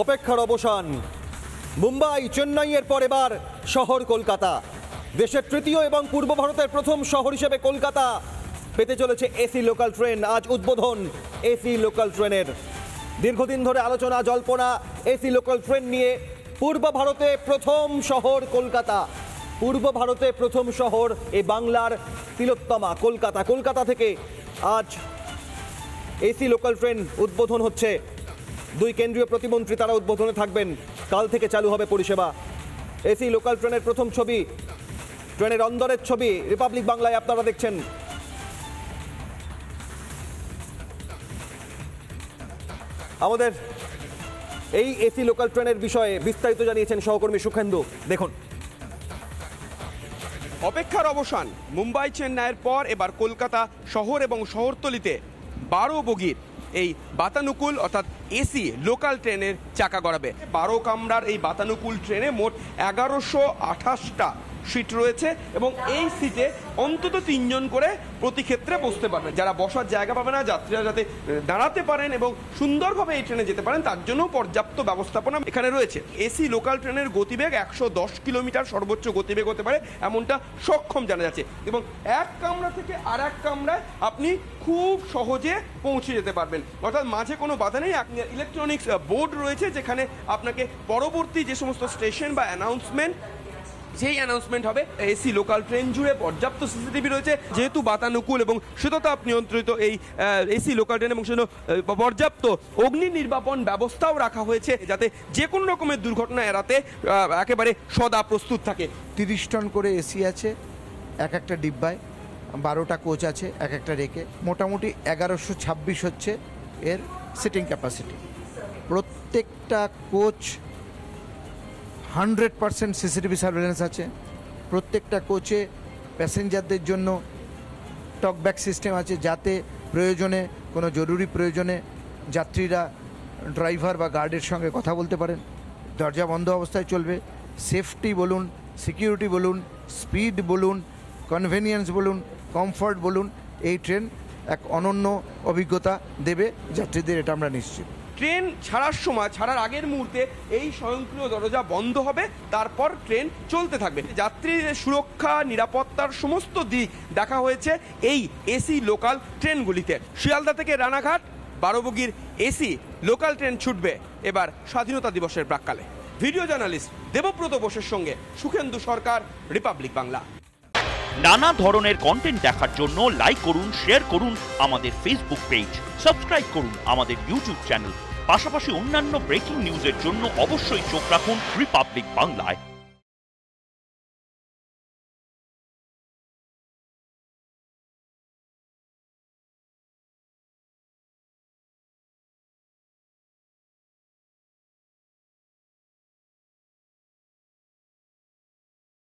অপেক্ষার অবসান। মুম্বাই চেন্নাইয়ের পর এবার শহর কলকাতা। দেশের তৃতীয় এবং পূর্ব ভারতের প্রথম শহর হিসেবে কলকাতা পেতে চলেছে এসি লোকাল ট্রেন। আজ উদ্বোধন এসি লোকাল ট্রেনের। দীর্ঘদিন ধরে আলোচনা জল্পনা এসি লোকাল ট্রেন নিয়ে। পূর্ব ভারতে প্রথম শহর কলকাতা। পূর্ব ভারতে প্রথম শহর এই বাংলার তিলোত্তমা কলকাতা। কলকাতা থেকে আজ এসি লোকাল ট্রেন উদ্বোধন হচ্ছে। দুই কেন্দ্রীয় প্রতিমন্ত্রী তারা উদ্বোধনে থাকবেন। কাল থেকে চালু হবে পরিষেবা। এসি লোকাল ট্রেনের প্রথম ছবি, ট্রেনের অন্দরের ছবি রিপাবলিক বাংলায় আপনারা দেখছেন। আমাদের এই এসি লোকাল ট্রেনের বিষয়ে বিস্তারিত জানিয়েছেন সহকর্মী সুখেন্দু। দেখুন। অপেক্ষার অবসান। মুম্বাই চেন্নাইয়ের পর এবার কলকাতা শহর এবং শহরতলিতে 12 বগির এই বাতানুকূল অর্থাৎ এসি লোকাল ট্রেনের চাকা গড়াবে। 12 কামরার এই বাতানুকূল ট্রেনে মোট 1128টা সিট রয়েছে এবং এই সিটে অন্তত 3 জন করে প্রতি ক্ষেত্রে বসতে পারবেন। যারা বসার জায়গা পাবে না, যাত্রীরা যাতে দাঁড়াতে পারেন এবং সুন্দরভাবে এই ট্রেনে যেতে পারেন তার জন্য পর্যাপ্ত ব্যবস্থাপনা এখানে রয়েছে। এসি লোকাল ট্রেনের গতিবেগ 110 কিলোমিটার সর্বোচ্চ গতিবেগ হতে পারে এমনটা সক্ষম জানা যাচ্ছে এবং এক কামরা থেকে আর এক কামরায় আপনি খুব সহজে পৌঁছে যেতে পারবেন, অর্থাৎ মাঝে কোনো বাধা নেই। ইলেকট্রনিক্স বোর্ড রয়েছে যেখানে আপনাকে পরবর্তী যে সমস্ত স্টেশন বা অ্যানাউন্সমেন্ট সেই অ্যানাউন্সমেন্ট হবে। এসি লোকাল ট্রেন জুড়ে পর্যাপ্ত সিসিটিভি রয়েছে। যেহেতু বাতানুকূল এবং শীততাপ নিয়ন্ত্রিত এই এসি লোকাল ট্রেন এবং পর্যাপ্ত অগ্নি নির্বাপন ব্যবস্থাও রাখা হয়েছে যাতে যে কোনো রকমের দুর্ঘটনা এড়াতে একেবারে সদা প্রস্তুত থাকে। 30 টন করে এসি আছে এক একটা ডিব্বায়, 12টা কোচ আছে এক একটা রেকে। মোটামুটি 1126 হচ্ছে এর সিটিং ক্যাপাসিটি। প্রত্যেকটা কোচ 100% সিসিটিভি সার্ভেলেন্স আছে। প্রত্যেকটা কোচে প্যাসেঞ্জারদের জন্য টকব্যাক সিস্টেম আছে যাতে প্রয়োজনে কোনো জরুরি প্রয়োজনে যাত্রীরা ড্রাইভার বা গার্ডের সঙ্গে কথা বলতে পারেন। দরজা বন্ধ অবস্থায় চলবে। সেফটি বলুন, সিকিউরিটি বলুন, স্পিড বলুন, কনভেনিয়েন্স বলুন, কমফর্ট বলুন, এই ট্রেন এক অনন্য অভিজ্ঞতা দেবে যাত্রীদের, এটা আমরা নিশ্চিত। ট্রেন ছাড়ার সময়, ছাড়ার আগের মুহূর্তে এই স্বয়ংক্রিয় দরজা বন্ধ হবে, তারপর ট্রেন চলতে থাকবে। যাত্রীদের সুরক্ষা, নিরাপত্তার সমস্ত দিক দেখা হয়েছে এই এসি লোকাল ট্রেনগুলিতে। শিয়ালদা থেকে রানাঘাট 12 বগির এসি লোকাল ট্রেন ছুটবে এবার স্বাধীনতা দিবসের প্রাক্কালে। ভিডিও জার্নালিস্ট দেবব্রত বোসের সঙ্গে সুখেন্দু সরকার, রিপাবলিক বাংলা। নানা ধরনের কন্টেন্ট দেখার জন্য লাইক করুন, শেয়ার করুন আমাদের ফেসবুক পেজ, সাবস্ক্রাইব করুন আমাদের ইউটিউব চ্যানেল। পাশাপাশি অন্যান্য ব্রেকিং নিউজের জন্য অবশ্যই চোখ রাখুন রিপাবলিক বাংলায়।